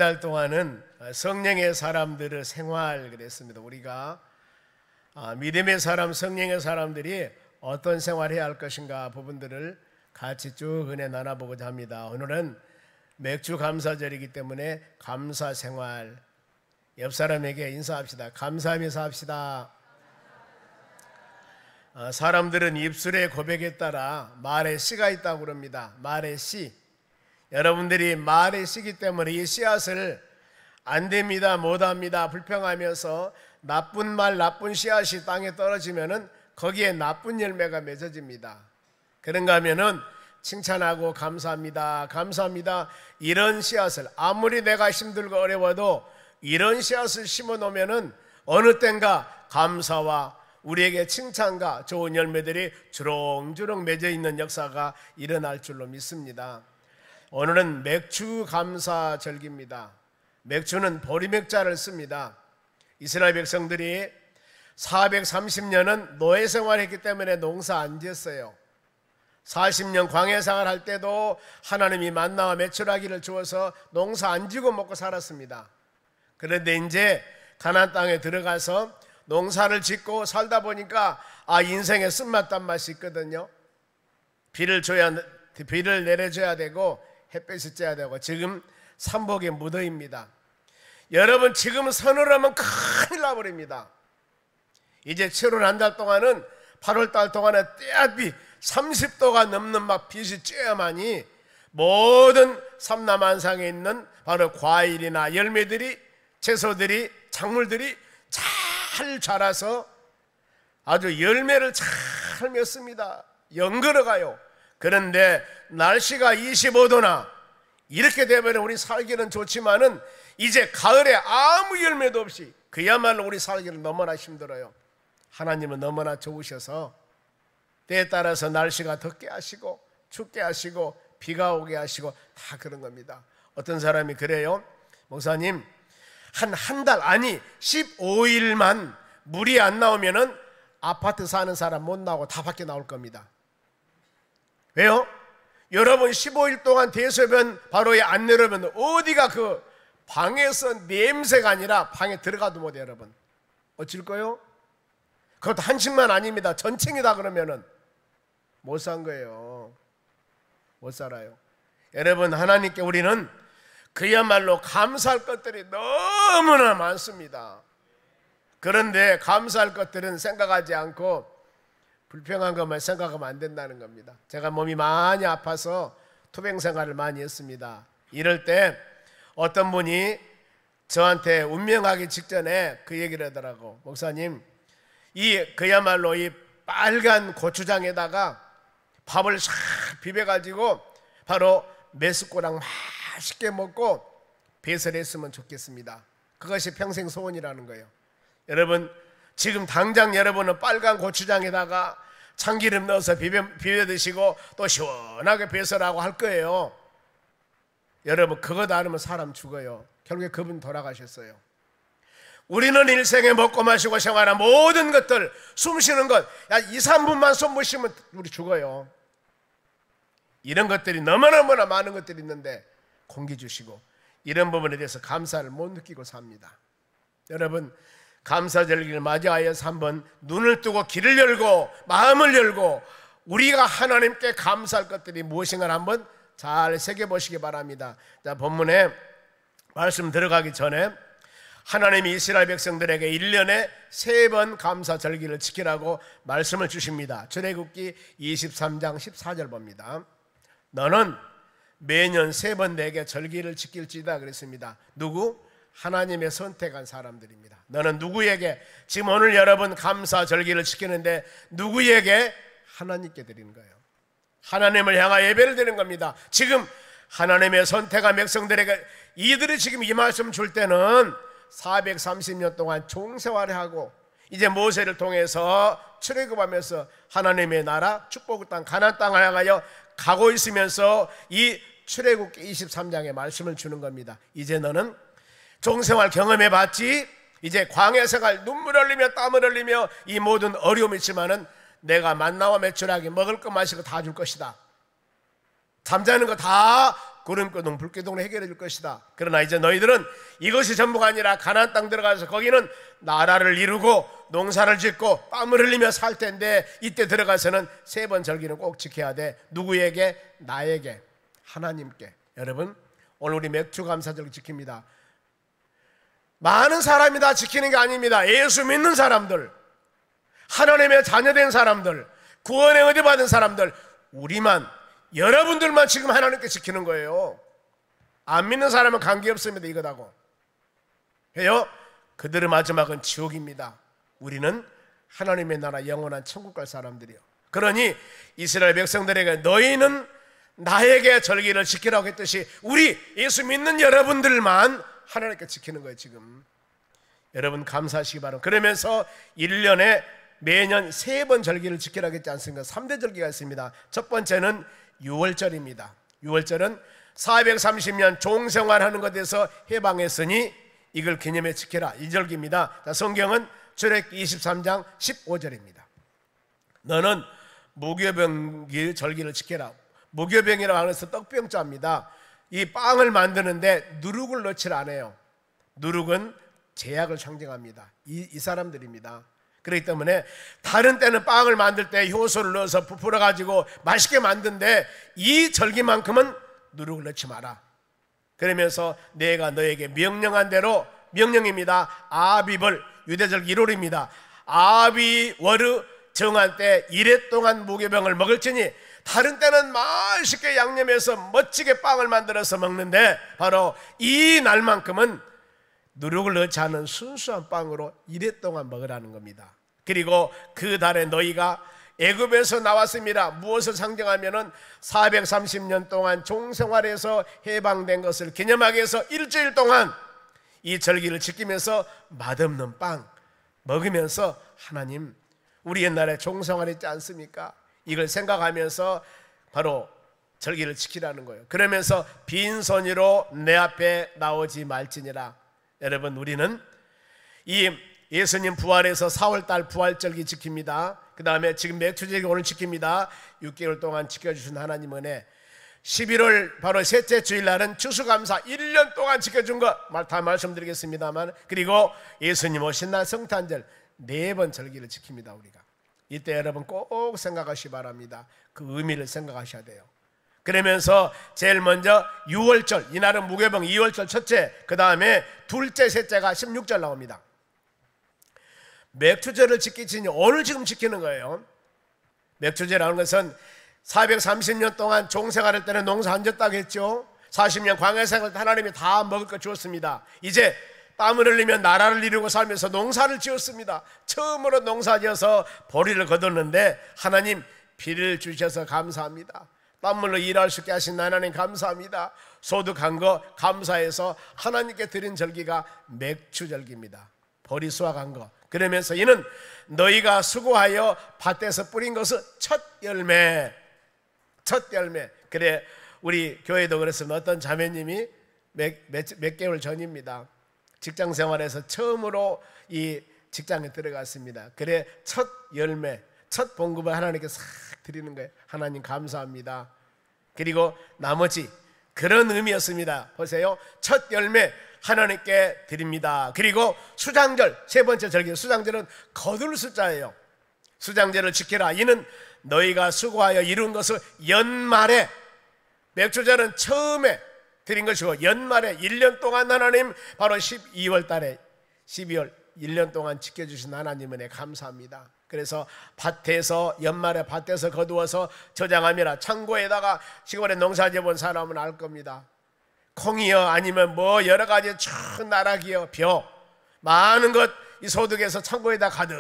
달 동안은 성령의 사람들의 생활 그랬습니다. 우리가 믿음의 사람, 성령의 사람들이 어떤 생활해야 할 것인가 부분들을 같이 쭉 은혜 나눠보고자 합니다. 오늘은 맥주 감사절이기 때문에 감사 생활, 옆 사람에게 인사합시다. 감사하면서 합시다. 사람들은 입술의 고백에 따라 말의 씨가 있다고 그럽니다. 말의 씨. 여러분들이 말의 씨기 때문에 이 씨앗을 안 됩니다, 못합니다, 불평하면서 나쁜 말, 나쁜 씨앗이 땅에 떨어지면은 거기에 나쁜 열매가 맺어집니다. 그런가 하면은 칭찬하고 감사합니다, 감사합니다, 이런 씨앗을 아무리 내가 힘들고 어려워도 이런 씨앗을 심어 놓으면은 어느 땐가 감사와 우리에게 칭찬과 좋은 열매들이 주렁주렁 맺어 있는 역사가 일어날 줄로 믿습니다. 오늘은 맥주 감사절기입니다. 맥주는 보리맥자를 씁니다. 이스라엘 백성들이 430년은 노예 생활했기 때문에 농사 안 지었어요. 40년 광야 생활할 때도 하나님이 만나와 메추라기를 주어서 농사 안 지고 먹고 살았습니다. 그런데 이제 가나안 땅에 들어가서 농사를 짓고 살다 보니까 인생에 쓴맛 단맛이 있거든요. 비를 내려줘야 되고 햇볕이 쬐야 되고 지금 삼복의 무더위입니다. 여러분, 지금 서늘하면 큰일 나버립니다. 이제 7월 한 달 동안은 8월 달 동안에 떼앗비 30도가 넘는 막 빛이 쬐야만이 모든 삼남한상에 있는 바로 과일이나 열매들이, 채소들이, 작물들이 잘 자라서 아주 열매를 잘 맺습니다. 연걸어가요. 그런데 날씨가 25도나 이렇게 되면 우리 살기는 좋지만은 이제 가을에 아무 열매도 없이 그야말로 우리 살기는 너무나 힘들어요. 하나님은 너무나 좋으셔서 때에 따라서 날씨가 덥게 하시고 춥게 하시고 비가 오게 하시고 다 그런 겁니다. 어떤 사람이 그래요. 목사님, 한 달, 아니 15일만 물이 안 나오면은 아파트 사는 사람 못 나오고 다 밖에 나올 겁니다. 왜요? 여러분, 15일 동안 대소변 바로에 안 내려오면 어디가 그 방에서 냄새가 아니라 방에 들어가도 못해요. 여러분, 어쩔 거요? 그것도 한 층만 아닙니다. 전층이다 그러면은 못 산 거예요. 못 살아요. 여러분, 하나님께 우리는 그야말로 감사할 것들이 너무나 많습니다. 그런데 감사할 것들은 생각하지 않고 불평한 것만 생각하면 안 된다는 겁니다. 제가 몸이 많이 아파서 투병 생활을 많이 했습니다. 이럴 때 어떤 분이 저한테 운명하기 직전에 그 얘기를 하더라고. 목사님, 그야말로 이 빨간 고추장에다가 밥을 싹 비벼가지고 바로 메스코랑 맛있게 먹고 배설했으면 좋겠습니다. 그것이 평생 소원이라는 거예요. 여러분, 지금 당장 여러분은 빨간 고추장에다가 참기름 넣어서 비벼 드시고 또 시원하게 배설하고 할 거예요. 여러분, 그것 안 하면 사람 죽어요. 결국에 그분 돌아가셨어요. 우리는 일생에 먹고 마시고 생활한 모든 것들, 숨 쉬는 것, 2, 3분만 손 못 쉬면 우리 죽어요. 이런 것들이 너무나 많은 것들이 있는데 공기 주시고 이런 부분에 대해서 감사를 못 느끼고 삽니다. 여러분, 감사절기를 맞이하여서 한번 눈을 뜨고 귀를 열고 마음을 열고 우리가 하나님께 감사할 것들이 무엇인가 한번 잘 새겨보시기 바랍니다. 자, 본문에 말씀 들어가기 전에 하나님이 이스라엘 백성들에게 1년에 3번 감사절기를 지키라고 말씀을 주십니다. 출애굽기 23장 14절 봅니다. 너는 매년 3번 내게 절기를 지킬지다 그랬습니다. 누구? 하나님의 선택한 사람들입니다. 너는 누구에게, 지금 오늘 여러분 감사 절기를 지키는데 누구에게? 하나님께 드리는 거예요. 하나님을 향하여 예배를 드리는 겁니다. 지금 하나님의 선택한 백성들에게 이들이 지금 이 말씀 줄 때는 430년 동안 종생활을 하고 이제 모세를 통해서 출애굽하면서 하나님의 나라 축복의 땅 가나안 땅을 향하여 가고 있으면서 이 출애굽기 23장의 말씀을 주는 겁니다. 이제 너는 종생활 경험해봤지? 이제 광야 생활 눈물 흘리며 땀을 흘리며 이 모든 어려움이 있지만은 내가 만나와 메추라기 먹을 것 마시고 다 줄 것이다. 잠자는 거 다 구름기둥 불기둥으로 해결해 줄 것이다. 그러나 이제 너희들은 이것이 전부가 아니라 가나안 땅 들어가서 거기는 나라를 이루고 농사를 짓고 땀을 흘리며 살 텐데 이때 들어가서는 세 번 절기는 꼭 지켜야 돼. 누구에게? 나에게, 하나님께. 여러분, 오늘 우리 맥주 감사절 지킵니다. 많은 사람이 다 지키는 게 아닙니다. 예수 믿는 사람들, 하나님의 자녀된 사람들, 구원의 은혜 받은 사람들, 우리만, 여러분들만 지금 하나님께 지키는 거예요. 안 믿는 사람은 관계없습니다. 이거다고 해요. 그들의 마지막은 지옥입니다. 우리는 하나님의 나라 영원한 천국 갈 사람들이요. 그러니 이스라엘 백성들에게 너희는 나에게 절기를 지키라고 했듯이 우리 예수 믿는 여러분들만 하나님께 지키는 거예요. 지금 여러분 감사하시기 바랍니다. 그러면서 1년에 매년 3번 절기를 지키라고 했지 않습니까? 3대 절기가 있습니다. 첫 번째는 6월절입니다. 6월절은 430년 종생활하는 것에서 해방했으니 이걸 기념해 지켜라, 이 절기입니다. 자, 성경은 출애굽기 23장 15절입니다. 너는 무교병기 절기를 지켜라. 무교병이라고 하는 것은 떡병자입니다. 이 빵을 만드는데 누룩을 넣질 않아요. 누룩은 제약을 상징합니다. 이 사람들입니다. 그렇기 때문에 다른 때는 빵을 만들 때 효소를 넣어서 부풀어 가지고 맛있게 만든데 이 절기만큼은 누룩을 넣지 마라. 그러면서 내가 너에게 명령한 대로, 명령입니다. 아비벌, 유대절기 1월입니다. 아비월의 정한 때 1회 동안 무교병을 먹을지니, 다른 때는 맛있게 양념해서 멋지게 빵을 만들어서 먹는데 바로 이 날만큼은 누룩을 넣지 않은 순수한 빵으로 1회 동안 먹으라는 겁니다. 그리고 그 달에 너희가 애굽에서 나왔습니다. 무엇을 상징하면은 430년 동안 종생활에서 해방된 것을 기념하기 위해서 일주일 동안 이 절기를 지키면서 맛없는 빵 먹으면서 하나님, 우리 옛날에 종생활했지 않습니까? 이걸 생각하면서 바로 절기를 지키라는 거예요. 그러면서 빈손으로 내 앞에 나오지 말지니라. 여러분, 우리는 이 예수님 부활해서 4월달 부활절기 지킵니다. 그 다음에 지금 맥주절기 오늘 지킵니다. 6개월 동안 지켜주신 하나님 은혜, 11월 바로 셋째 주일날은 추수감사 1년 동안 지켜준 거 다 말씀드리겠습니다만, 그리고 예수님 오신 날 성탄절 4번 절기를 지킵니다. 우리가 이때 여러분 꼭 생각하시기 바랍니다. 그 의미를 생각하셔야 돼요. 그러면서 제일 먼저 6월절, 이날은 무교병 2월절 첫째, 그 다음에 둘째, 셋째가 16절 나옵니다. 맥주절을 지키시니 오늘 지금 지키는 거예요. 맥주절이라는 것은 430년 동안 종생활할 때는 농사 안 졌다고 했죠. 40년 광야생활 때 하나님이 다 먹을 거 주었습니다. 이제 땀을 흘리면 나라를 이루고 살면서 농사를 지었습니다. 처음으로 농사 지어서 보리를 거뒀는데 하나님 비를 주셔서 감사합니다. 땀물로 일할 수 있게 하신 하나님 감사합니다. 소득한 거 감사해서 하나님께 드린 절기가 맥주절기입니다. 보리 수확한 거. 그러면서 이는 너희가 수고하여 밭에서 뿌린 것은 첫 열매. 첫 열매. 그래, 우리 교회도 그랬습니다. 어떤 자매님이 몇 개월 전입니다. 직장 생활에서 처음으로 이 직장에 들어갔습니다. 그래, 첫 열매, 첫 봉급을 하나님께 싹 드리는 거예요. 하나님 감사합니다. 그리고 나머지 그런 의미였습니다. 보세요. 첫 열매 하나님께 드립니다. 그리고 수장절, 세 번째 절기, 수장절은 거둘 숫자예요. 수장절을 지켜라. 이는 너희가 수고하여 이룬 것을 연말에, 맥주절은 처음에 드린 것이고 연말에 1년 동안 하나님, 바로 12월 달에 12월 1년 동안 지켜주신 하나님 은혜 감사합니다. 그래서 밭에서, 연말에 밭에서 거두어서 저장하미라. 창고에다가 시골에 농사 지어본 사람은 알 겁니다. 콩이요, 아니면 뭐 여러 가지 쭉 나락이요, 벼, 많은 것 이 소득에서 창고에다 가득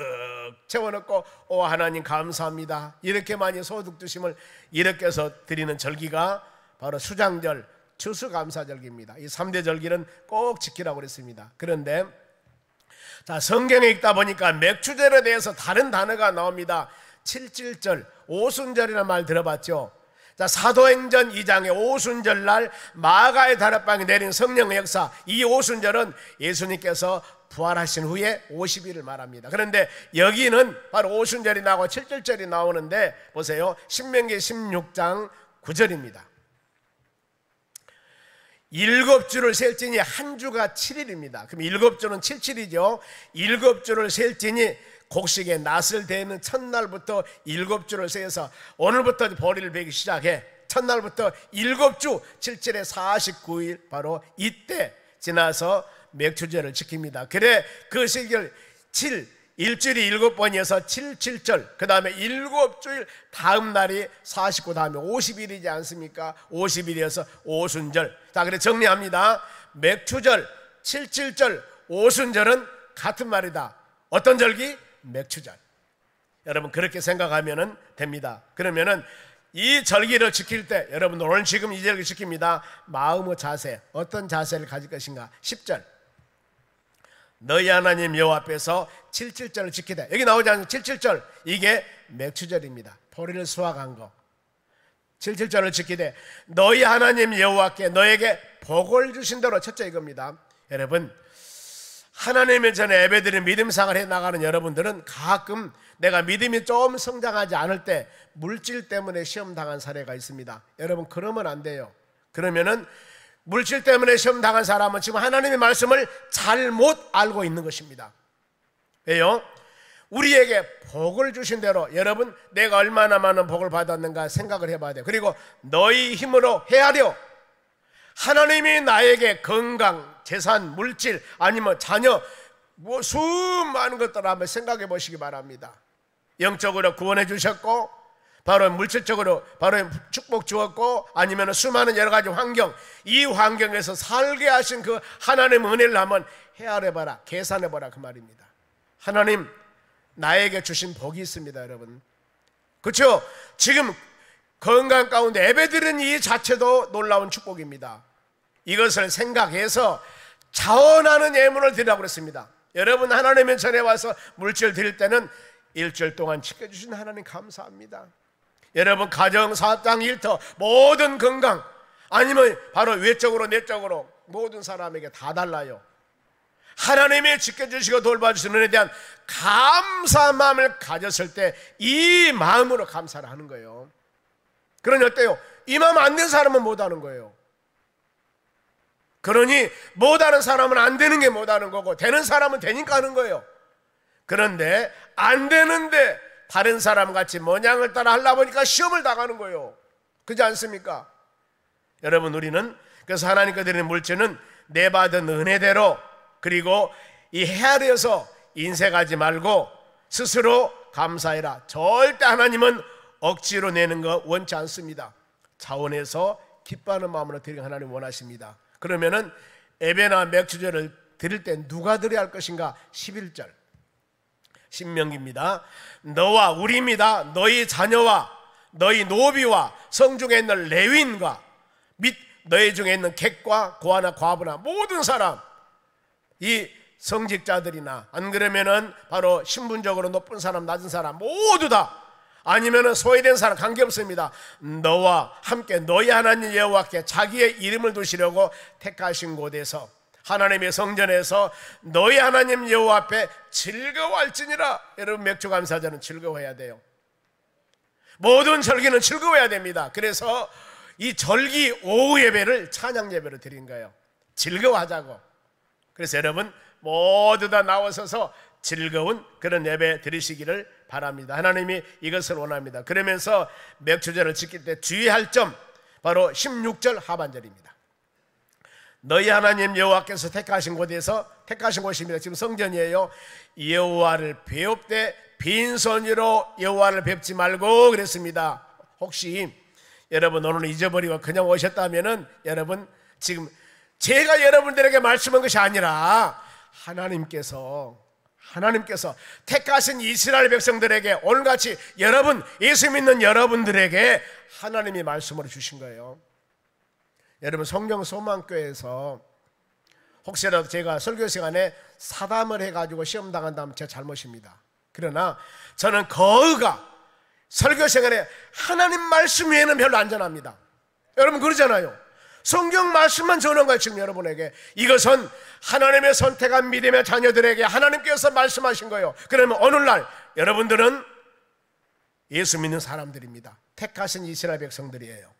채워넣고, 오 하나님 감사합니다. 이렇게 많이 소득 주심을 이렇게 해서 드리는 절기가 바로 수장절, 추수감사절기입니다. 이 3대 절기는 꼭 지키라고 그랬습니다. 그런데 자, 성경에 읽다 보니까 맥주절에 대해서 다른 단어가 나옵니다. 칠칠절, 오순절이라는 말 들어봤죠? 자, 사도행전 2장의 오순절날 마가의 다락방에 내린 성령의 역사, 이 오순절은 예수님께서 부활하신 후에 50일을 말합니다. 그런데 여기는 바로 오순절이 나오고 칠칠절이 나오는데 보세요. 신명기 16장 9절입니다. 일곱 주를 셀지니 한 주가 7일입니다. 그럼 일곱 주는 77이죠. 일곱 주를 셀지니 곡식의 낫을 대는 첫날부터 일곱 주를 세서 오늘부터 보리를 베기 시작해. 첫날부터 일곱 주 77에 49일 바로 이때 지나서 맥추제를 지킵니다. 그래 그 시기를 7 일주일이 7번이어서 77절, 그 다음에 7주일 다음 날이 49, 다음에 50일이지 않습니까? 50일이어서 오순절. 자, 그래 정리합니다. 맥추절, 77절, 오순절은 같은 말이다. 어떤 절기? 맥추절. 여러분 그렇게 생각하면 됩니다. 그러면은 이 절기를 지킬 때 여러분 오늘 지금 이 절기 지킵니다. 마음의 자세, 어떤 자세를 가질 것인가? 10절 너희 하나님 여호와 앞에서 77절을 지키되, 여기 나오지 않는 77절, 이게 맥추절입니다. 보리를 수확한 거. 77절을 지키되 너희 하나님 여호와께 너에게 복을 주신 대로, 첫째 이겁니다. 여러분 하나님의 전에 예배드리는 믿음생활 해나가는 여러분들은 가끔 내가 믿음이 좀 성장하지 않을 때 물질 때문에 시험 당한 사례가 있습니다. 여러분 그러면 안 돼요. 그러면은 물질 때문에 시험 당한 사람은 지금 하나님의 말씀을 잘못 알고 있는 것입니다. 왜요? 우리에게 복을 주신 대로, 여러분 내가 얼마나 많은 복을 받았는가 생각을 해봐야 돼요. 그리고 너희 힘으로 헤아려, 하나님이 나에게 건강, 재산, 물질 아니면 자녀 뭐 수많은 것들을 한번 생각해 보시기 바랍니다. 영적으로 구원해 주셨고 바로 물질적으로 바로 축복 주었고 아니면 수많은 여러 가지 환경, 이 환경에서 살게 하신 그 하나님의 은혜를 한번 헤아려봐라, 계산해봐라 그 말입니다. 하나님 나에게 주신 복이 있습니다. 여러분 그렇죠? 지금 건강 가운데 예배드리는 이 자체도 놀라운 축복입니다. 이것을 생각해서 자원하는 예물을 드리라고 그랬습니다. 여러분 하나님의 전에 와서 물질 드릴 때는 일주일 동안 지켜주신 하나님 감사합니다. 여러분 가정, 사업장, 일터 모든 건강 아니면 바로 외적으로 내적으로 모든 사람에게 다 달라요. 하나님이 지켜주시고 돌봐주시는 은혜에 대한 감사 마음을 가졌을 때 이 마음으로 감사를 하는 거예요. 그러니 어때요? 이 마음 안 된 사람은 못하는 거예요. 그러니 못하는 사람은 안 되는 게 못하는 거고 되는 사람은 되니까 하는 거예요. 그런데 안 되는데 다른 사람같이 모양을 따라 하려고 보니까 시험을 당하는 거예요. 그렇지 않습니까? 여러분 우리는 그래서 하나님께 드리는 물질은 내받은 은혜대로, 그리고 이 헤아려서 인색하지 말고 스스로 감사해라. 절대 하나님은 억지로 내는 거 원치 않습니다. 자원해서 기뻐하는 마음으로 드리는 하나님 원하십니다. 그러면은 예배나 맥주제를 드릴 때 누가 드려야 할 것인가? 11절 신명기입니다. 너와 우리입니다. 너희 자녀와 너희 노비와 성중에 있는 레위인과 및 너희 중에 있는 객과 고아나 과부나 모든 사람, 이 성직자들이나 안 그러면은 바로 신분적으로 높은 사람 낮은 사람 모두 다, 아니면은 소외된 사람 관계없습니다. 너와 함께 너희 하나님 여호와께 자기의 이름을 두시려고 택하신 곳에서 하나님의 성전에서 너희 하나님 여호와 앞에 즐거워할지니라. 여러분 맥주 감사절은 즐거워해야 돼요. 모든 절기는 즐거워해야 됩니다. 그래서 이 절기 오후 예배를 찬양 예배로 드린 거예요. 즐거워하자고. 그래서 여러분 모두 다 나와서서 즐거운 그런 예배 드리시기를 바랍니다. 하나님이 이것을 원합니다. 그러면서 맥주제를 지킬 때 주의할 점 바로 16절 하반절입니다. 너희 하나님 여호와께서 택하신 곳에서, 택하신 곳입니다. 지금 성전이에요. 여호와를 배웁되 빈손으로 여호와를 뵙지 말고 그랬습니다. 혹시 여러분 오늘 잊어버리고 그냥 오셨다면은 여러분 지금 제가 여러분들에게 말씀한 것이 아니라 하나님께서 택하신 이스라엘 백성들에게 오늘같이 여러분 예수 믿는 여러분들에게 하나님이 말씀으로 주신 거예요. 여러분 성령 소망교회에서 혹시라도 제가 설교 시간에 사담을 해가지고 시험 당한다면 제 잘못입니다. 그러나 저는 거의가 설교 시간에 하나님 말씀 외에는 별로 안 전합니다. 여러분 그러잖아요. 성경 말씀만 전한 거예요. 지금 여러분에게 이것은 하나님의 선택한 믿음의 자녀들에게 하나님께서 말씀하신 거예요. 그러면 오늘날 여러분들은 예수 믿는 사람들입니다. 택하신 이스라엘 백성들이에요.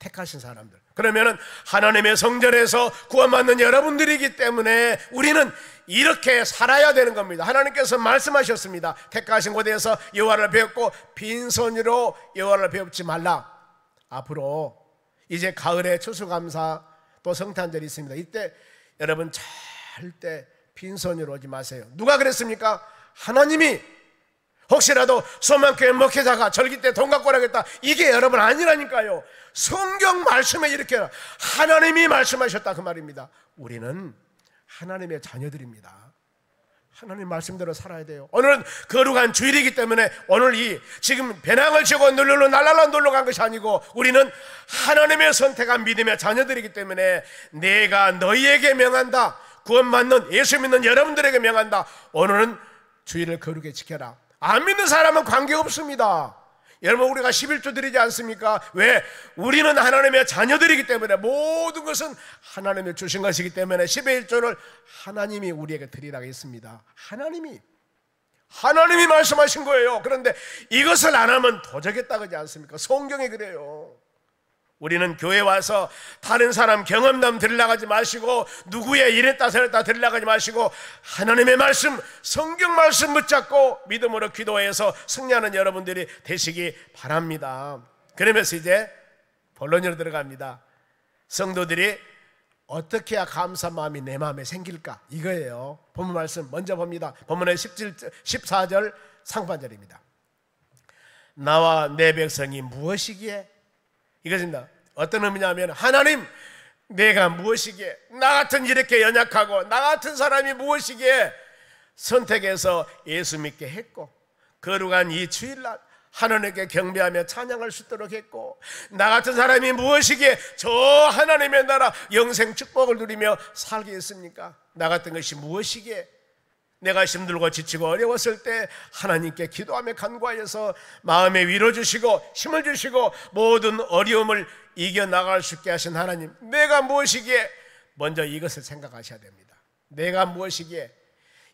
택하신 사람들. 그러면은 하나님의 성전에서 구원받는 여러분들이기 때문에 우리는 이렇게 살아야 되는 겁니다. 하나님께서 말씀하셨습니다. 택하신 곳에서 여호와를 배웠고 빈손으로 여호와를 배웁지 말라. 앞으로 이제 가을에 추수감사 또 성탄절이 있습니다. 이때 여러분 절대 빈손으로 오지 마세요. 누가 그랬습니까? 하나님이. 혹시라도 소망교회 목회자가 절기 때 돈 갖고 오라겠다, 이게 여러분 아니라니까요. 성경 말씀에 이렇게 하나님이 말씀하셨다 그 말입니다. 우리는 하나님의 자녀들입니다. 하나님 말씀대로 살아야 돼요. 오늘은 거룩한 주일이기 때문에 오늘 이 지금 배낭을 쥐고 룰루루 날랄라 놀러 간 것이 아니고 우리는 하나님의 선택한 믿음의 자녀들이기 때문에 내가 너희에게 명한다, 구원받는 예수 믿는 여러분들에게 명한다. 오늘은 주일을 거룩히 지켜라. 안 믿는 사람은 관계없습니다. 여러분 우리가 11조 드리지 않습니까? 왜? 우리는 하나님의 자녀들이기 때문에 모든 것은 하나님이 주신 것이기 때문에 11조를 하나님이 우리에게 드리라고 했습니다. 하나님이 말씀하신 거예요. 그런데 이것을 안 하면 도적했다 그러지 않습니까? 성경에 그래요. 우리는 교회 와서 다른 사람 경험담 들으려고 마시고 누구의 이랬다 저랬다 들으려고 마시고 하나님의 말씀, 성경 말씀 붙잡고 믿음으로 기도해서 승리하는 여러분들이 되시기 바랍니다. 그러면서 이제 본론으로 들어갑니다. 성도들이 어떻게 해야 감사한 마음이 내 마음에 생길까? 이거예요. 본문 말씀 먼저 봅니다. 본문의 14절 상반절입니다. 나와 내 백성이 무엇이기에? 이것입니다. 어떤 의미냐면 하나님, 내가 무엇이기에, 나 같은 이렇게 연약하고 나 같은 사람이 무엇이기에 선택해서 예수 믿게 했고 거룩한 이 주일날 하나님께 경배하며 찬양할 수 있도록 했고 나 같은 사람이 무엇이기에 저 하나님의 나라 영생 축복을 누리며 살게 했습니까? 나 같은 것이 무엇이기에 내가 힘들고 지치고 어려웠을 때 하나님께 기도하며 간구하여서 마음에 위로 주시고 힘을 주시고 모든 어려움을 이겨나갈 수 있게 하신 하나님, 내가 무엇이기에 먼저 이것을 생각하셔야 됩니다. 내가 무엇이기에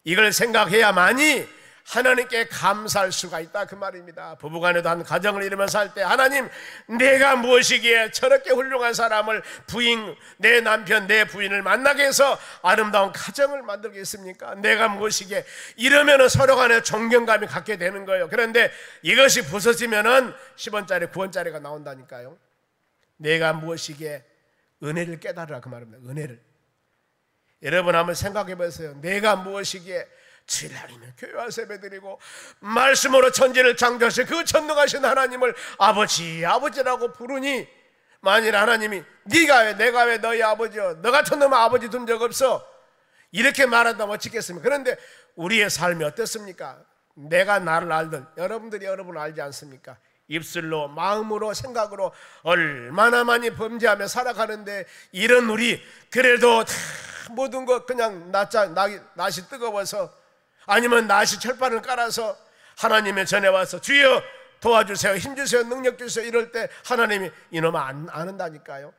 이걸 생각해야만이 하나님께 감사할 수가 있다 그 말입니다. 부부간에도 한 가정을 이루면서 할 때 하나님, 내가 무엇이기에 저렇게 훌륭한 사람을 부인, 내 남편 내 부인을 만나게 해서 아름다운 가정을 만들겠습니까? 내가 무엇이기에 이러면 서로 간에 존경감이 갖게 되는 거예요. 그런데 이것이 부서지면은 10원짜리 9원짜리가 나온다니까요. 내가 무엇이기에 은혜를 깨달으라 그 말입니다. 은혜를. 여러분 한번 생각해 보세요. 내가 무엇이기에 주일날이면 교회 와서 예배드리고 말씀으로 천지를 창조하신 그 전능하신 하나님을 아버지 아버지라고 부르니, 만일 하나님이 네가 왜 내가 왜 너희 아버지여, 너 같은 놈은 아버지 둔 적 없어 이렇게 말한다면 어찌겠습니까? 그런데 우리의 삶이 어떻습니까? 내가 나를 알든 여러분들이 여러분을 알지 않습니까? 입술로 마음으로 생각으로 얼마나 많이 범죄하며 살아가는데 이런 우리, 그래도 다 모든 것 그냥 낯이 뜨거워서 아니면 낯이 철판을 깔아서 하나님의 전에 와서 주여 도와주세요, 힘주세요, 능력주세요 이럴 때 하나님이 이놈아 안 한다니까요.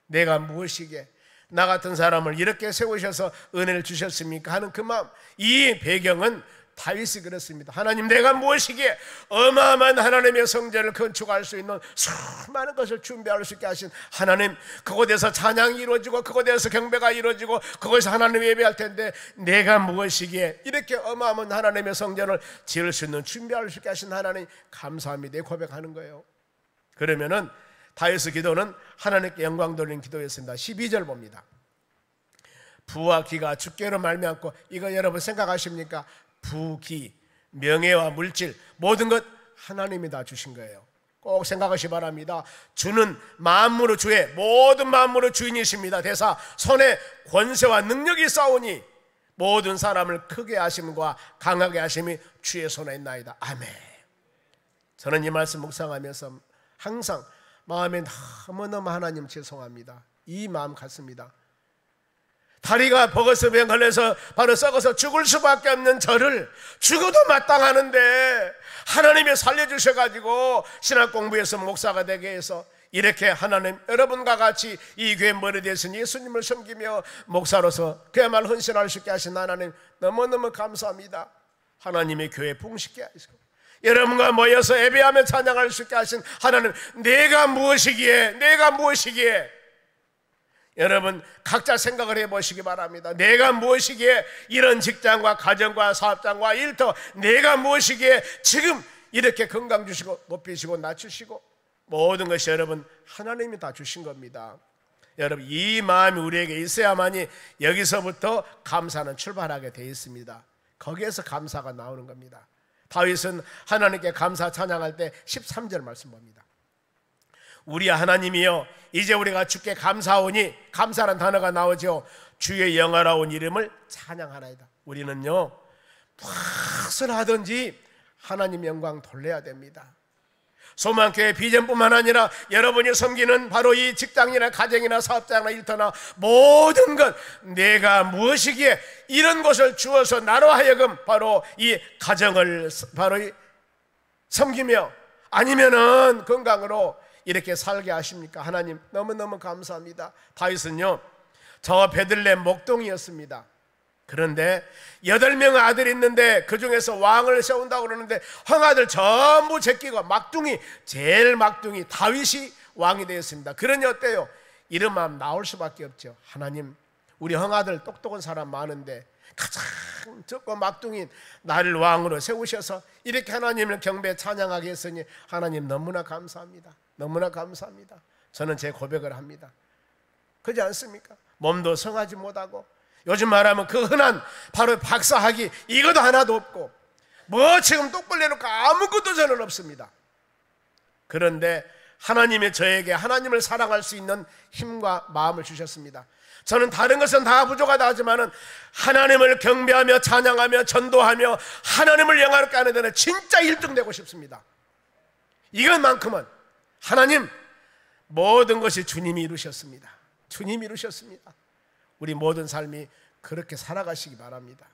내가 무엇이기에 나 같은 사람을 이렇게 세우셔서 은혜를 주셨습니까 하는 그 마음, 이 배경은 다윗이 그렇습니다. 하나님, 내가 무엇이기에 어마어마한 하나님의 성전을 건축할 수 있는 수많은 것을 준비할 수 있게 하신 하나님, 그곳에서 찬양이 이루어지고 그곳에서 경배가 이루어지고 그곳에서 하나님 예배할 텐데 내가 무엇이기에 이렇게 어마어마한 하나님의 성전을 지을 수 있는 준비할 수 있게 하신 하나님 감사합니다 고백하는 거예요. 그러면은 다윗의 기도는 하나님께 영광 돌리는 기도였습니다. 12절 봅니다. 부와 기가 주께로 말미암고, 이거 여러분 생각하십니까? 부기, 명예와 물질 모든 것 하나님이 다 주신 거예요. 꼭 생각하시 바랍니다. 주는 만물의 주의 모든 만물의 주인이십니다. 대사 손에 권세와 능력이 싸우니 모든 사람을 크게 하심과 강하게 하심이 주의 손에 있나이다. 아멘. 저는 이 말씀 묵상하면서 항상 마음에 너무너무 하나님 죄송합니다 이 마음 같습니다. 다리가 버거스병 걸려서 바로 썩어서 죽을 수밖에 없는 저를 죽어도 마땅하는데 하나님이 살려주셔가지고 신학 공부해서 목사가 되게 해서 이렇게 하나님, 여러분과 같이 이 교회 머리 되신 예수님을 섬기며 목사로서 그야말로 헌신할 수 있게 하신 하나님 너무너무 감사합니다. 하나님의 교회 풍식케 하시고 여러분과 모여서 예배하며 찬양할 수 있게 하신 하나님, 내가 무엇이기에 여러분 각자 생각을 해보시기 바랍니다. 내가 무엇이기에 이런 직장과 가정과 사업장과 일터, 내가 무엇이기에 지금 이렇게 건강 주시고 높이시고 낮추시고 모든 것이 여러분 하나님이 다 주신 겁니다. 여러분 이 마음이 우리에게 있어야만이 여기서부터 감사는 출발하게 되어 있습니다. 거기에서 감사가 나오는 겁니다. 다윗은 하나님께 감사 찬양할 때 13절 말씀 봅니다. 우리 하나님이여, 이제 우리가 주께 감사하오니, 감사라는 단어가 나오죠. 주의 영화로운 이름을 찬양하나이다. 우리는요 무엇을 하든지 하나님 영광 돌려야 됩니다. 소망교회 비전뿐만 아니라 여러분이 섬기는 바로 이 직장이나 가정이나 사업장이나 일터나 모든 것, 내가 무엇이기에 이런 것을 주어서 나로 하여금 바로 이 가정을 바로 섬기며 아니면은 건강으로 이렇게 살게 하십니까? 하나님 너무너무 감사합니다. 다윗은요 저 베들레헴 목동이었습니다. 그런데 8명의 아들이 있는데 그 중에서 왕을 세운다고 그러는데 형아들 전부 제끼고 제일 막둥이 다윗이 왕이 되었습니다. 그러니 어때요? 이름만 나올 수밖에 없죠. 하나님, 우리 형아들 똑똑한 사람 많은데 가장 적고 막둥이 나를 왕으로 세우셔서 이렇게 하나님을 경배 찬양하게 했으니 하나님 너무나 감사합니다. 너무나 감사합니다. 저는 제 고백을 합니다. 그렇지 않습니까? 몸도 성하지 못하고 요즘 말하면 그 흔한 바로 박사학위 이것도 하나도 없고 뭐 지금 똑벌 내놓고 아무것도 저는 없습니다. 그런데 하나님이 저에게 하나님을 사랑할 수 있는 힘과 마음을 주셨습니다. 저는 다른 것은 다 부족하다 하지만은 하나님을 경배하며 찬양하며 전도하며 하나님을 영화롭게 하는 데는 진짜 1등 되고 싶습니다. 이것만큼은 하나님 모든 것이 주님이 이루셨습니다. 주님이 이루셨습니다. 우리 모든 삶이 그렇게 살아가시기 바랍니다.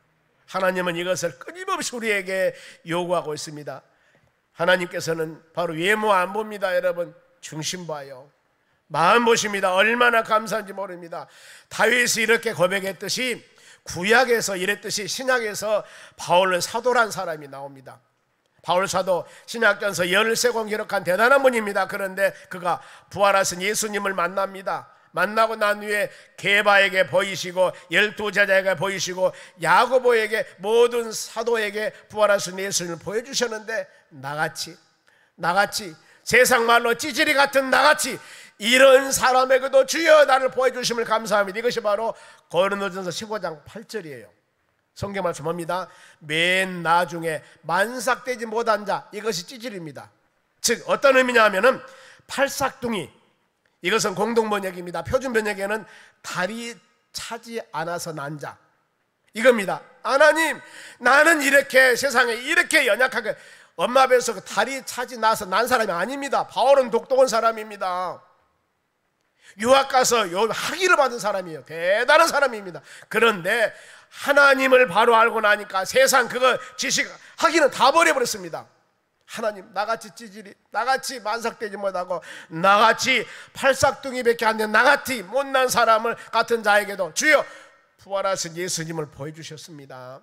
하나님은 이것을 끊임없이 우리에게 요구하고 있습니다. 하나님께서는 바로 외모 안 봅니다. 여러분 중심 봐요. 마음 보십니다. 얼마나 감사한지 모릅니다. 다윗이 이렇게 고백했듯이 구약에서 이랬듯이 신약에서 바울 사도란 사람이 나옵니다. 바울 사도 신약전서 13권 기록한 대단한 분입니다. 그런데 그가 부활하신 예수님을 만납니다. 만나고 난 후에 게바에게 보이시고 12제자에게 보이시고 야고보에게 모든 사도에게 부활하신 예수님을 보여주셨는데 나같이 세상 말로 찌질이 같은 나같이 이런 사람에게도 주여 나를 보여주심을 감사합니다. 이것이 바로 고린도전서 15장 8절이에요 성경 말씀합니다. 맨 나중에 만삭되지 못한 자, 이것이 찌질입니다. 즉 어떤 의미냐 하면은 팔싹둥이, 이것은 공동번역입니다. 표준번역에는 다리 차지 않아서 난 자, 이겁니다. 하나님, 나는 이렇게 세상에 이렇게 연약하게 엄마 뱃에서 다리 차지 나서 난 사람이 아닙니다. 바울은 독특한 사람입니다. 유학 가서 학위를 받은 사람이에요. 대단한 사람입니다. 그런데 하나님을 바로 알고 나니까 세상 그거 지식 학위는 다 버려버렸습니다. 하나님, 나같이 찌질이, 나같이 만삭되지 못하고 나같이 팔싹둥이밖에 안 된 나같이 못난 사람을 같은 자에게도 주여 부활하신 예수님을 보여주셨습니다.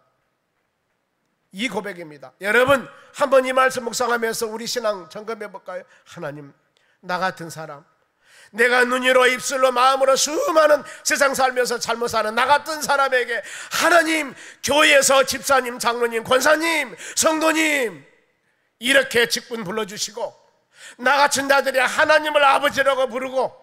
이 고백입니다. 여러분 한번 이 말씀 묵상하면서 우리 신앙 점검해 볼까요? 하나님, 나 같은 사람, 내가 눈으로 입술로 마음으로 수많은 세상 살면서 잘못 사는 나 같은 사람에게 하나님, 교회에서 집사님, 장로님, 권사님, 성도님 이렇게 직분 불러주시고 나 같은 자들이 하나님을 아버지라고 부르고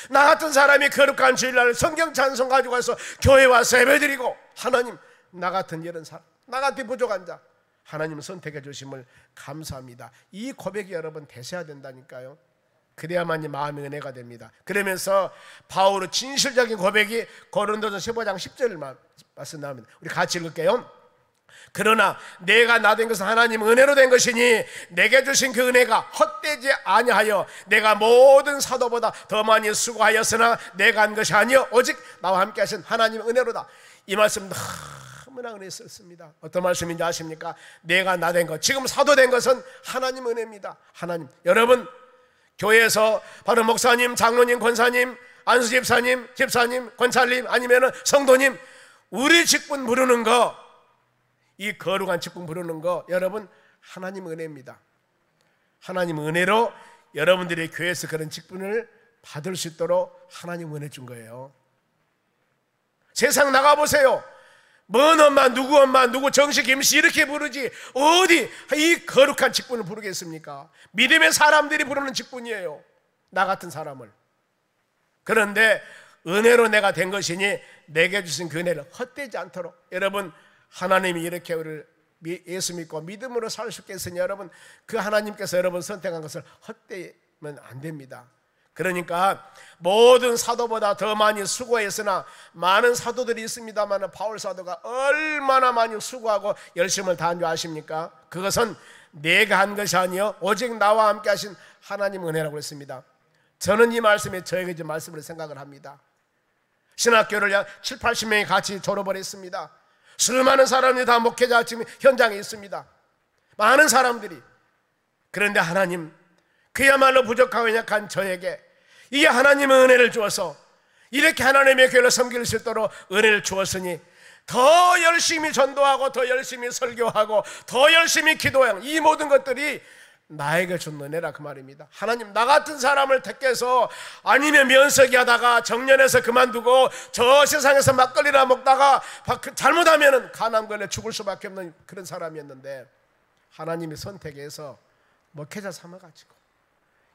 나 같은 사람이 거룩한 주일날 성경 찬송 가지고 와서 교회 와서 예배드리고 하나님, 나 같은 이런 사람, 나 같은 부족한 자 하나님 선택해 주심을 감사합니다. 이 고백이 여러분 되셔야 된다니까요. 그래야만이 마음의 은혜가 됩니다. 그러면서 바울의 진실적인 고백이 고린도전서 15장 10절 말씀 나옵니다. 우리 같이 읽을게요. 그러나 내가 나 된 것은 하나님 은혜로 된 것이니 내게 주신 그 은혜가 헛되지 아니하여 내가 모든 사도보다 더 많이 수고하였으나 내가 한 것이 아니요 오직 나와 함께 하신 하나님 은혜로다. 이 말씀 너무나 은혜스럽습니다. 어떤 말씀인지 아십니까? 내가 나 된 것, 지금 사도 된 것은 하나님 은혜입니다. 하나님, 여러분 교회에서 바로 목사님, 장로님, 권사님, 안수집사님, 집사님, 권찰님 아니면 성도님 우리 직분 부르는 거, 이 거룩한 직분 부르는 거 여러분 하나님 은혜입니다. 하나님 은혜로 여러분들이 교회에서 그런 직분을 받을 수 있도록 하나님 은혜 준 거예요. 세상 나가보세요. 먼 엄마, 누구 정식 임시 이렇게 부르지 어디 이 거룩한 직분을 부르겠습니까? 믿음의 사람들이 부르는 직분이에요, 나 같은 사람을. 그런데 은혜로 내가 된 것이니 내게 주신 그 은혜를 헛되지 않도록, 여러분 하나님이 이렇게 우리를 예수 믿고 믿음으로 살 수 있겠으니 여러분 그 하나님께서 여러분 선택한 것을 헛되면 안 됩니다. 그러니까 모든 사도보다 더 많이 수고했으나, 많은 사도들이 있습니다만 바울 사도가 얼마나 많이 수고하고 열심을 다한 줄 아십니까? 그것은 내가 한 것이 아니요 오직 나와 함께 하신 하나님 은혜라고 했습니다. 저는 이 말씀에 저에게 좀 말씀을 생각을 합니다. 신학교를 약 7, 80명이 같이 졸업을 했습니다. 수많은 사람들이 다 목회자 지금 현장에 있습니다. 많은 사람들이. 그런데 하나님, 그야말로 부족하고 약한 저에게 이게 하나님의 은혜를 주어서 이렇게 하나님의 교회를 섬길 수 있도록 은혜를 주었으니 더 열심히 전도하고 더 열심히 설교하고 더 열심히 기도하는 이 모든 것들이 나에게 준 은혜라 그 말입니다. 하나님, 나 같은 사람을 택해서 아니면 면석이 하다가 정년에서 그만두고 저 세상에서 막걸리나 먹다가 잘못하면 가난 걸려 죽을 수밖에 없는 그런 사람이었는데 하나님이 선택해서 목회자 삼아가지고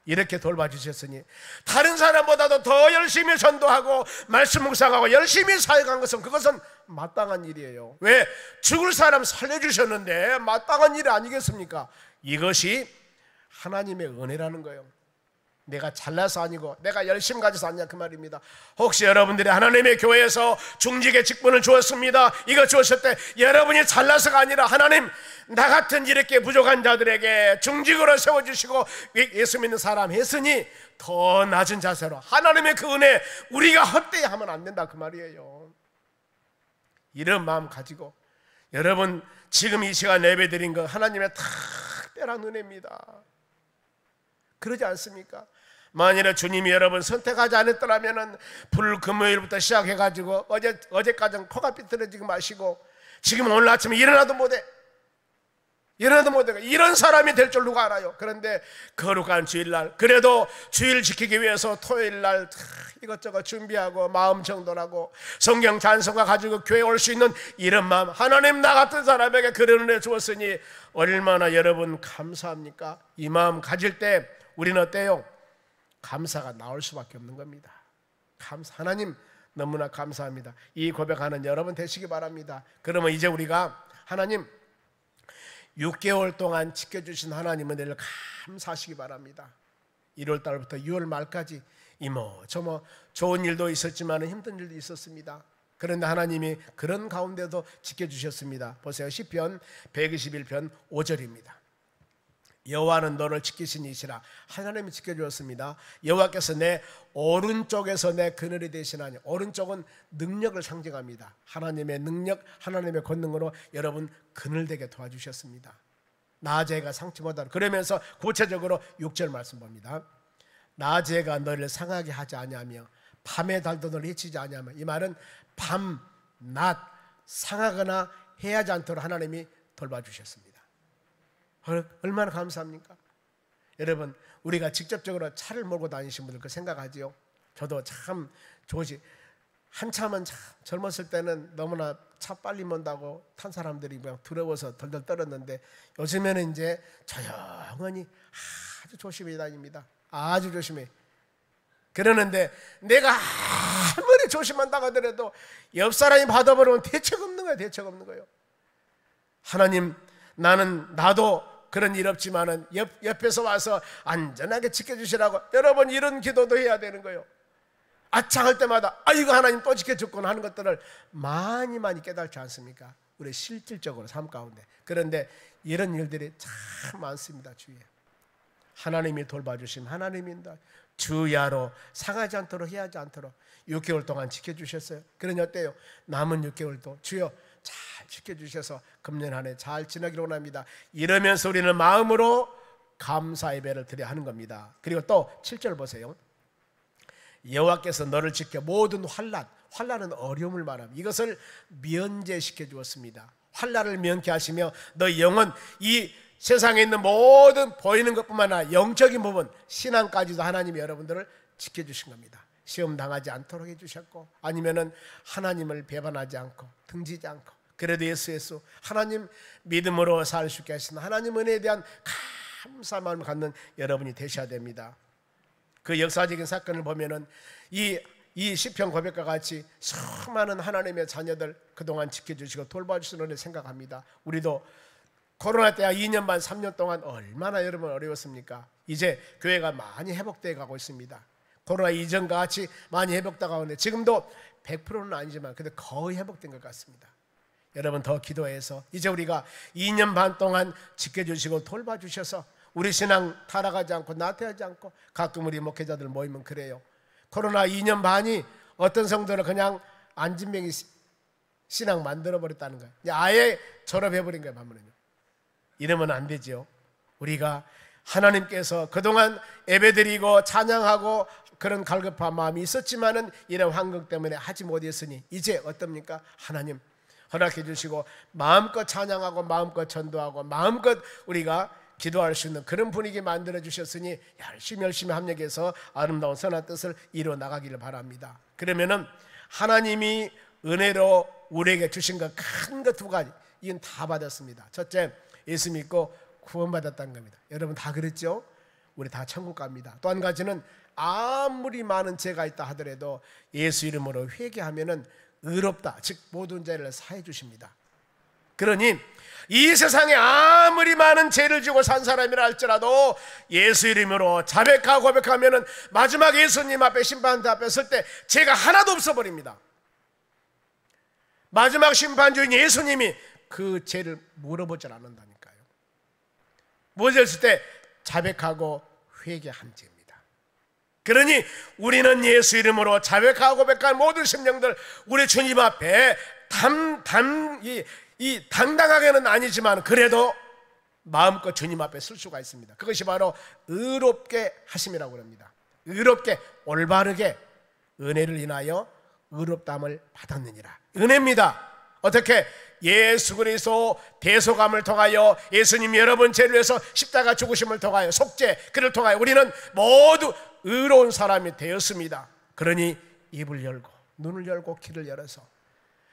이렇게 돌봐주셨으니 다른 사람보다도 더 열심히 전도하고 말씀 묵상하고 열심히 사역한 것은 그것은 마땅한 일이에요. 왜? 죽을 사람 살려주셨는데 마땅한 일이 아니겠습니까? 이것이 하나님의 은혜라는 거예요. 내가 잘나서 아니고 내가 열심히 가져서 아니냐 그 말입니다. 혹시 여러분들이 하나님의 교회에서 중직의 직분을 주었습니다, 이거 주었을 때 여러분이 잘나서가 아니라 하나님 나 같은 이렇게 부족한 자들에게 중직으로 세워주시고 예수 믿는 사람 했으니 더 낮은 자세로 하나님의 그 은혜 우리가 헛되이 하면 안 된다 그 말이에요. 이런 마음 가지고 여러분 지금 이 시간 예배드린 거 하나님의 특별한 은혜입니다. 그러지 않습니까? 만일에 주님이 여러분 선택하지 않았더라면 불금요일부터 시작해가지고 어제까지는 코가 삐뚤어지고 마시고 지금 오늘 아침에 일어나도 못해 이런 사람이 될 줄 누가 알아요? 그런데 거룩한 주일날 그래도 주일 지키기 위해서 토요일날 이것저것 준비하고 마음 정돈하고 성경 찬송가 가지고 교회 올 수 있는 이런 마음, 하나님 나 같은 사람에게 그런 은혜 주었으니 얼마나 여러분 감사합니까? 이 마음 가질 때 우리는 어때요? 감사가 나올 수밖에 없는 겁니다. 하나님 너무나 감사합니다. 이 고백하는 여러분 되시기 바랍니다. 그러면 이제 우리가 하나님 6개월 동안 지켜주신 하나님의 은혜를 감사하시기 바랍니다. 1월 달부터 6월 말까지 저뭐 좋은 일도 있었지만 힘든 일도 있었습니다. 그런데 하나님이 그런 가운데도 지켜주셨습니다. 보세요. 시편 121편 5절입니다. 여호와는 너를 지키신 이시라. 하나님이 지켜주었습니다. 여호와께서 내 오른쪽에서 내 그늘이 되시나니, 오른쪽은 능력을 상징합니다. 하나님의 능력, 하나님의 권능으로 여러분 그늘되게 도와주셨습니다. 낮에가 상치 못하는, 그러면서 구체적으로 6절 말씀 봅니다. 낮에가 너를 상하게 하지 아니하며 밤의 달도 너를 해치지 아니하며, 이 말은 밤, 낮 상하거나 해하지 않도록 하나님이 돌봐주셨습니다. 얼마나 감사합니까? 여러분 우리가 직접적으로 차를 몰고 다니신 분들 그 생각하지요? 저도 참 좋으시, 한참은 참 젊었을 때는 너무나 차 빨리 mon다고 탄 사람들이 그냥 두려워서 덜덜 떨었는데 요즘에는 이제 조용히 아주 조심히 다닙니다. 아주 조심히. 그러는데 내가 아무리 조심한다고 하더라도 옆 사람이 받아버리면 대책 없는 거예요. 대책 없는 거예요. 하나님, 나도 그런 일 없지만은 옆에서 와서 안전하게 지켜주시라고, 여러분 이런 기도도 해야 되는 거예요. 아창할 때마다 아이고 하나님 또 지켜줬구나 하는 것들을 많이 깨닫지 않습니까? 우리 실질적으로 삶 가운데. 그런데 이런 일들이 참 많습니다. 주위에 하나님이 돌봐주심, 하나님입니다. 주야로 상하지 않도록 해하지 않도록 6개월 동안 지켜주셨어요. 그러니 어때요? 남은 6개월도 주여 잘 지켜주셔서 금년 한 해 잘 지나기를 원합니다. 이러면서 우리는 마음으로 감사 예배를 드려야 하는 겁니다. 그리고 또 7절 보세요. 여호와께서 너를 지켜 모든 환난은 어려움을 말합니다. 이것을 면제시켜 주었습니다. 환난을 면케 하시며 너 영혼, 이 세상에 있는 모든 보이는 것뿐만 아니라 영적인 부분, 신앙까지도 하나님이 여러분들을 지켜주신 겁니다. 시험 당하지 않도록 해주셨고, 아니면은 하나님을 배반하지 않고 등지지 않고, 그래도 예수 하나님 믿음으로 살 수 있게 하신 하나님 은혜에 대한 감사한 마음을 갖는 여러분이 되셔야 됩니다. 그 역사적인 사건을 보면은 이 시편 고백과 같이 수많은 하나님의 자녀들 그동안 지켜주시고 돌봐주시는 은혜 생각합니다. 우리도 코로나 때야 2년 반 3년 동안 얼마나 여러분 어려웠습니까? 이제 교회가 많이 회복되어 가고 있습니다. 코로나 이전과 같이 많이 회복되어 가는데 지금도 100%는 아니지만 그래도 거의 회복된 것 같습니다. 여러분 더 기도해서 이제 우리가 2년 반 동안 지켜주시고 돌봐주셔서 우리 신앙 타락하지 않고 나태하지 않고, 가끔 우리 목회자들 모이면 그래요. 코로나 2년 반이 어떤 성도를 그냥 안진뱅이 신앙 만들어버렸다는 거예요. 아예 졸업해버린 거예요. 반면은요, 이러면 안 되죠. 우리가 하나님께서 그동안 예배드리고 찬양하고 그런 갈급한 마음이 있었지만은 이런 환경 때문에 하지 못했으니 이제 어떻습니까? 하나님 허락해 주시고 마음껏 찬양하고 마음껏 전도하고 마음껏 우리가 기도할 수 있는 그런 분위기 만들어 주셨으니 열심히 합력해서 아름다운 선한 뜻을 이루어 나가기를 바랍니다. 그러면은 하나님이 은혜로 우리에게 주신 것 큰 것 두 가지, 이건 다 받았습니다. 첫째, 예수 믿고 구원받았다는 겁니다. 여러분 다 그랬죠? 우리 다 천국 갑니다. 또 한 가지는 아무리 많은 죄가 있다 하더라도 예수 이름으로 회개하면은 의롭다, 즉 모든 죄를 사해 주십니다. 그러니 이 세상에 아무리 많은 죄를 지고 산 사람이라 할지라도 예수 이름으로 자백하고 고백하면은 마지막 예수님 앞에 심판대 앞에 설 때 죄가 하나도 없어버립니다. 마지막 심판주인 예수님이 그 죄를 물어보질 않는다니까요. 무엇을 때 자백하고 회개한 죄입니다. 그러니 우리는 예수 이름으로 자백하고 고백한 모든 심령들 우리 주님 앞에 당당하게는 아니지만 그래도 마음껏 주님 앞에 설 수가 있습니다. 그것이 바로 의롭게 하심이라고 합니다. 의롭게, 올바르게 은혜를 인하여 의롭다함을 받았느니라. 은혜입니다. 어떻게? 예수 그리스도 대속함을 통하여 예수님 여러분 죄를 위해서 십자가 죽으심을 통하여 속죄, 그를 통하여 우리는 모두 의로운 사람이 되었습니다. 그러니 입을 열고 눈을 열고 귀를 열어서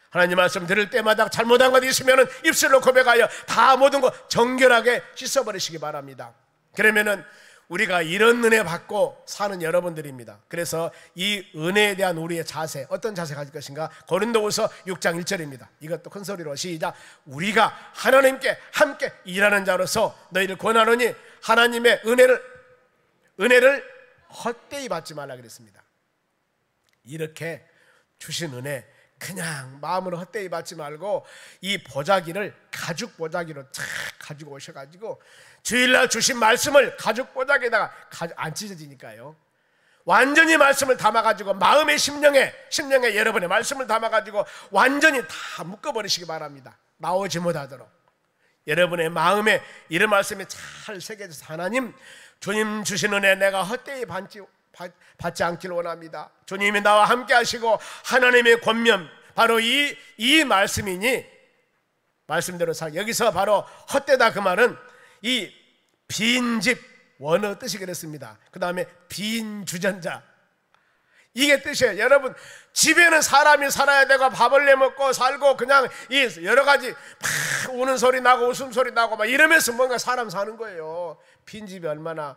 하나님 말씀 들을 때마다 잘못한 것 있으면 입술로 고백하여 다 모든 것 정결하게 씻어버리시기 바랍니다. 그러면은 우리가 이런 은혜 받고 사는 여러분들입니다. 그래서 이 은혜에 대한 우리의 자세, 어떤 자세 가질 것인가? 고린도후서 6장 1절입니다. 이것도 큰 소리로 시작. 우리가 하나님께 함께 일하는 자로서 너희를 권하노니 하나님의 은혜를 헛되이 받지 말라 그랬습니다. 이렇게 주신 은혜 그냥 마음으로 헛되이 받지 말고 이 보자기를 가죽 보자기로 착 가지고 오셔가지고 주일날 주신 말씀을 가죽 보자기에다가 안 찢어지니까요, 완전히 말씀을 담아가지고 마음의 심령에 여러분의 말씀을 담아가지고 완전히 다 묶어버리시기 바랍니다. 나오지 못하도록 여러분의 마음에 이런 말씀이 잘 새겨져서 하나님 주님 주신 은혜 내가 헛되이 받지 않기를 원합니다. 주님이 나와 함께 하시고 하나님의 권면 바로 이 말씀이니 말씀대로 살. 여기서 바로 헛되다 그 말은 이 빈집 원어 뜻이 그랬습니다. 그 다음에 빈 주전자, 이게 뜻이에요. 여러분 집에는 사람이 살아야 되고 밥을 내먹고 살고 그냥 이 여러 가지 막 우는 소리 나고 웃음소리 나고 막 이러면서 뭔가 사람 사는 거예요. 빈집이 얼마나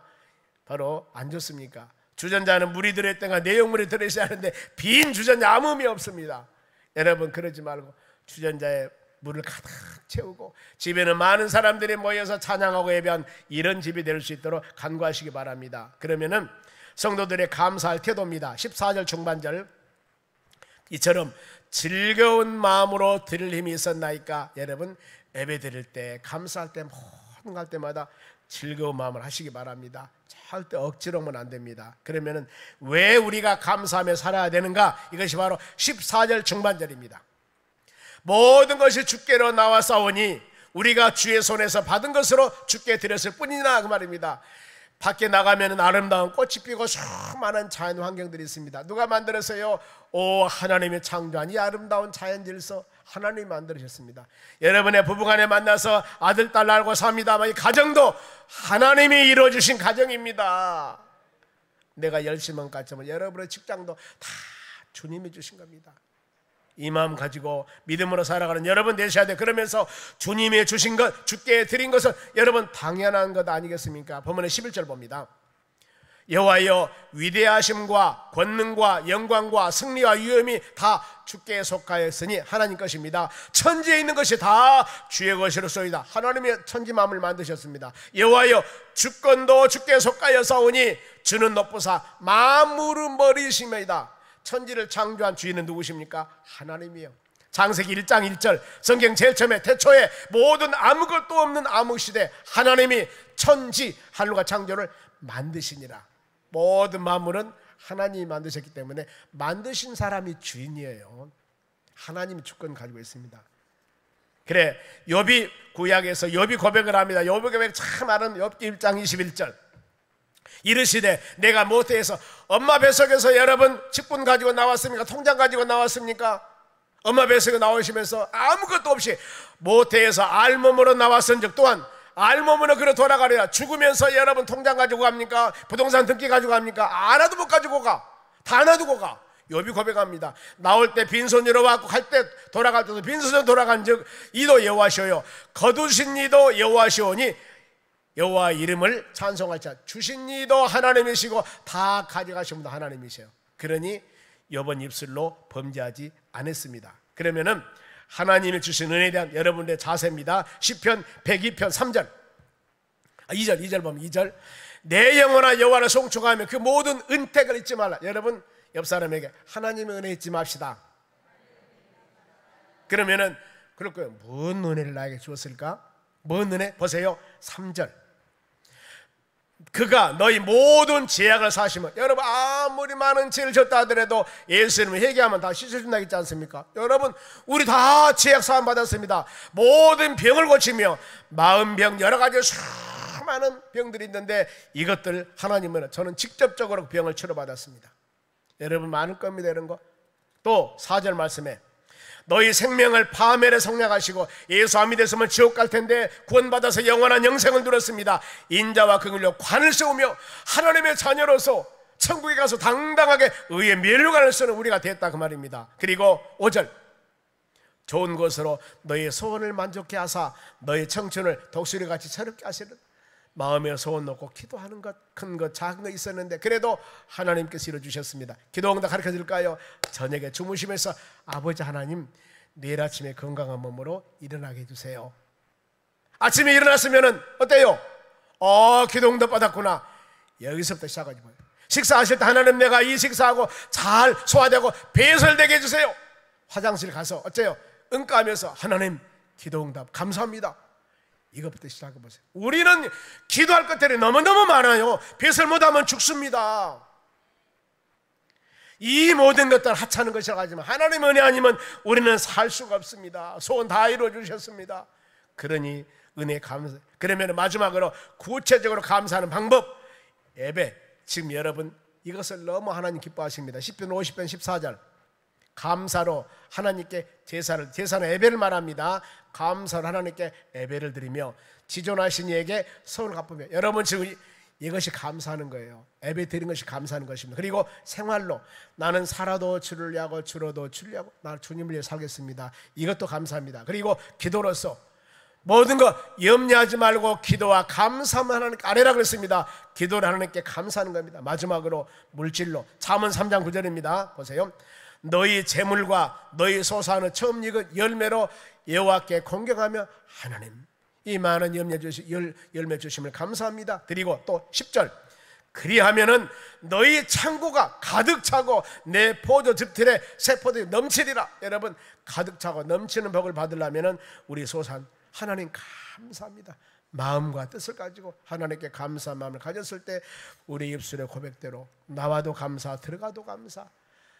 바로 안 좋습니까? 주전자는 물이 들어있던가 내용물이 들어있어야 하는데 빈 주전자 아무 의미 없습니다. 여러분 그러지 말고 주전자에 물을 가득 채우고 집에는 많은 사람들이 모여서 찬양하고 예배한 이런 집이 될 수 있도록 간구하시기 바랍니다. 그러면은 성도들의 감사할 태도입니다. 14절 중반절, 이처럼 즐거운 마음으로 드릴 힘이 있었나이까. 여러분 예배 드릴 때 감사할 때 모든 갈 때마다 즐거운 마음을 하시기 바랍니다. 절대 억지로 하면 안 됩니다. 그러면은 왜 우리가 감사하며 살아야 되는가? 이것이 바로 14절 중반절입니다. 모든 것이 주께로 나와 싸우니 우리가 주의 손에서 받은 것으로 주께 드렸을 뿐이나 그 말입니다. 밖에 나가면 아름다운 꽃이 피고 수많은 자연 환경들이 있습니다. 누가 만들었어요? 오 하나님의 창조한 이 아름다운 자연 질서, 하나님이 만들으셨습니다. 여러분의 부부간에 만나서 아들, 딸 낳고 삽니다만 이 가정도 하나님이 이루어주신 가정입니다. 내가 열심한 것처럼 여러분의 직장도 다 주님이 주신 겁니다. 이 마음 가지고 믿음으로 살아가는 여러분 되셔야 돼. 그러면서 주님이 주신 것, 주께 드린 것은 여러분 당연한 것 아니겠습니까? 본문의 11절 봅니다. 여호와여, 위대하심과 권능과 영광과 승리와 위엄이 다 주께 속하였으니 하나님 것입니다. 천지에 있는 것이 다 주의 것이로소이다. 하나님의 천지 만물을 만드셨습니다. 여호와여, 주권도 주께 속하여사오니 주는 높으사 만물의 머리이시매이다. 천지를 창조한 주인은 누구십니까? 하나님이요. 창세기 1장 1절 성경 제일 처음에 태초에 모든 아무것도 없는 암흑시대 하나님이 천지 하늘과 창조를 만드시니라. 모든 만물은 하나님이 만드셨기 때문에 만드신 사람이 주인이에요. 하나님이 주권 가지고 있습니다. 그래, 욥이 구약에서 욥이 고백을 합니다. 욥의 고백 참 많은 욥기 1장 21절 이르시되 내가 모태에서 엄마 뱃속에서 여러분 직분 가지고 나왔습니까? 통장 가지고 나왔습니까? 엄마 뱃속에 나오시면서 아무것도 없이 모태에서 알몸으로 나왔은즉 또한 알몸으로 그로 돌아가리라. 죽으면서 여러분 통장 가지고 갑니까? 부동산 등기 가지고 갑니까? 하나도 못 가지고 가. 다 놔두고 가. 욥이 고백합니다. 나올 때 빈손으로 왔고 갈 때 돌아갈 때도 빈손으로 돌아간즉 이도 여호와시오요 거두신 이도 여호와시오니 여호와 이름을 찬송하자. 주신 이도 하나님이시고 다 가져가신 분도 하나님이세요. 그러니 욥은 입술로 범죄하지 않았습니다. 그러면은 하나님이 주신 은혜에 대한 여러분의 자세입니다. 시편 102편 3절 2절 보면 2절 내 영혼아 여호와를 송축하며 그 모든 은택을 잊지 말라. 여러분 옆 사람에게 하나님의 은혜 잊지 맙시다. 그러면은 그럴 거예요. 뭔 은혜를 나에게 주었을까? 뭔 은혜? 보세요. 3절 그가 너희 모든 죄악을 사시면, 여러분 아무리 많은 죄를 졌다 하더라도 예수님을 회개하면 다 씻어준다고 했지 않습니까? 여러분 우리 다 죄악 사함 받았습니다. 모든 병을 고치며 마음병 여러 가지 수많은 병들이 있는데 이것들 하나님은 저는 직접적으로 병을 치료받았습니다. 여러분 많을 겁니다. 이런 거. 또 4절 말씀에 너희 생명을 파멸에 성량하시고 예수 안 믿었으면 지옥 갈 텐데 구원받아서 영원한 영생을 누렸습니다. 인자와 긍휼로 관을 세우며 하나님의 자녀로서 천국에 가서 당당하게 의의 면류관을 쓰는 우리가 됐다 그 말입니다. 그리고 5절 좋은 것으로 너희 소원을 만족케 하사 너희 청춘을 독수리같이 새롭게 하시는 마음에 소원 놓고 기도하는 것, 큰 것, 작은 것 있었는데 그래도 하나님께서 이루어주셨습니다. 기도 응답 가르쳐 줄까요? 저녁에 주무시면서 아버지 하나님 내일 아침에 건강한 몸으로 일어나게 해주세요. 아침에 일어났으면 어때요? 기도 응답 받았구나. 여기서부터 시작하지 마요. 식사하실 때 하나님 내가 이 식사하고 잘 소화되고 배설되게 해주세요. 화장실 가서 어째요? 응가하면서 하나님 기도 응답 감사합니다. 이것부터 시작해보세요. 우리는 기도할 것들이 너무너무 많아요. 배설 못하면 죽습니다. 이 모든 것들 하찮은 것이라고 하지만 하나님 은혜 아니면 우리는 살 수가 없습니다. 소원 다 이루어주셨습니다. 그러니 은혜 감사. 그러면 마지막으로 구체적으로 감사하는 방법, 예배. 지금 여러분 이것을 너무 하나님 기뻐하십니다. 시편 50편 14절 감사로 하나님께 제사는 예배를 말합니다. 감사로 하나님께 예배를 드리며 지존하신 이에게 선을 갚으며. 여러분 지금 이것이 감사하는 거예요. 예배 드리는 것이 감사하는 것입니다. 그리고 생활로 나는 살아도 주를 위하고 죽어도 주를 위하고 나는 주님을 위해 살겠습니다. 이것도 감사합니다. 그리고 기도로서 모든 것 염려하지 말고 기도와 감사만 하나님께 아뢰라 그랬습니다. 기도를 하나님께 감사하는 겁니다. 마지막으로 물질로 잠언 3장 9절입니다. 보세요. 너희 재물과 너희 소산의 처음 익은 열매로 여호와께 공경하며 하나님 이 많은 열매 주심을 감사합니다. 그리고 또 10절 그리하면은 너희 창고가 가득 차고 내 포도 즙틀에 새 포도가 넘치리라. 여러분 가득 차고 넘치는 복을 받으려면은 우리 소산 하나님 감사합니다. 마음과 뜻을 가지고 하나님께 감사한 마음을 가졌을 때 우리 입술의 고백대로 나와도 감사 들어가도 감사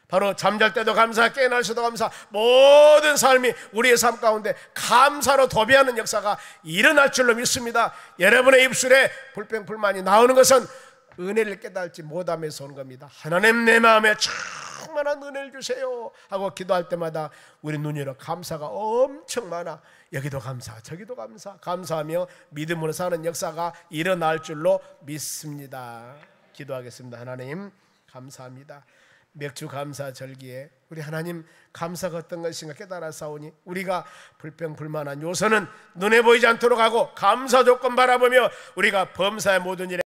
바로 잠잘 때도 감사 깨어날 수도 감사 모든 삶이 우리의 삶 가운데 감사로 도배하는 역사가 일어날 줄로 믿습니다. 여러분의 입술에 불평불만이 나오는 것은 은혜를 깨달지 못함에서 오는 겁니다. 하나님 내 마음에 충만한 은혜를 주세요 하고 기도할 때마다 우리 눈 열어 감사가 엄청 많아. 여기도 감사, 저기도 감사, 감사하며 믿음으로 사는 역사가 일어날 줄로 믿습니다. 기도하겠습니다. 하나님 감사합니다. 맥주 감사 절기에 우리 하나님 감사가 어떤 것인가 깨달아 싸우니 우리가 불평불만한 요소는 눈에 보이지 않도록 하고 감사 조건 바라보며 우리가 범사의 모든 일에